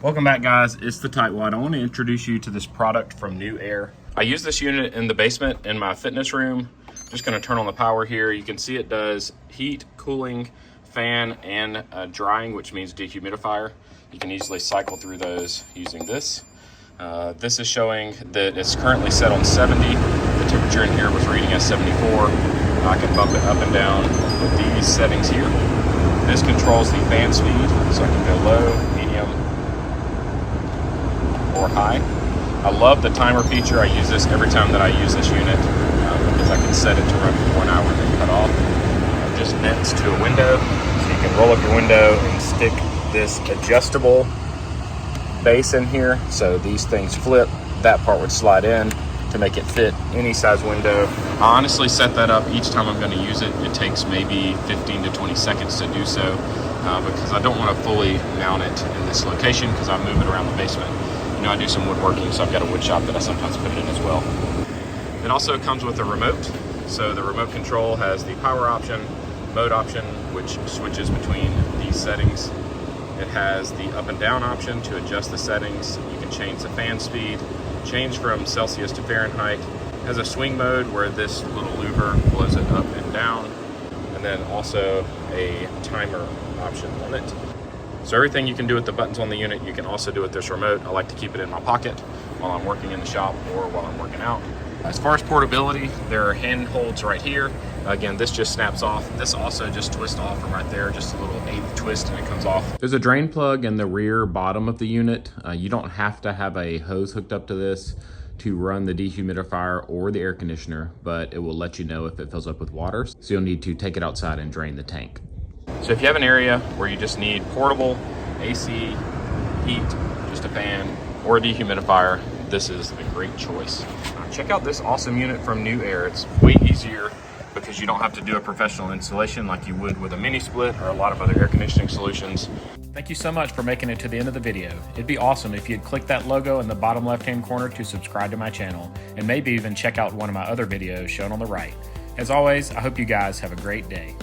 Welcome back, guys. It's the Tightwaddiy. I want to introduce you to this product from NEWAIR. I use this unit in the basement in my fitness room. Just going to turn on the power here. You can see it does heat, cooling, fan, and drying, which means dehumidifier. You can easily cycle through those using this. This is showing that it's currently set on 70. The temperature in here was reading at 74. I can bump it up and down with these settings here. This controls the fan speed, so I can go low, medium, or high. I love the timer feature. I use this every time that I use this unit because I can set it to run for 1 hour and then cut off. Just vents to a window, so you can roll up your window and stick this adjustable base in here. So these things flip. That part would slide in to make it fit any size window. I honestly set that up each time I'm going to use it. It takes maybe 15 to 20 seconds to do so because I don't want to fully mount it in this location because I move it around the basement. You know, I do some woodworking, so I've got a wood shop that I sometimes put it in as well. It also comes with a remote. So the remote control has the power option, mode option, which switches between these settings. It has the up and down option to adjust the settings. You can change the fan speed, change from Celsius to Fahrenheit. It has a swing mode where this little louver blows it up and down, and then also a timer option on it. So everything you can do with the buttons on the unit, you can also do with this remote. I like to keep it in my pocket while I'm working in the shop or while I'm working out. As far as portability, there are hand holds right here. Again, this just snaps off. This also just twists off from right there, just a little 1/8 twist and it comes off. There's a drain plug in the rear bottom of the unit. You don't have to have a hose hooked up to this to run the dehumidifier or the air conditioner, but it will let you know if it fills up with water. So you'll need to take it outside and drain the tank. So if you have an area where you just need portable AC, heat, just a fan, or a dehumidifier, this is a great choice. Check out this awesome unit from NEWAIR. It's way easier because you don't have to do a professional installation like you would with a mini split or a lot of other air conditioning solutions. Thank you so much for making it to the end of the video. It'd be awesome if you'd click that logo in the bottom left-hand corner to subscribe to my channel, and maybe even check out one of my other videos shown on the right. As always, I hope you guys have a great day.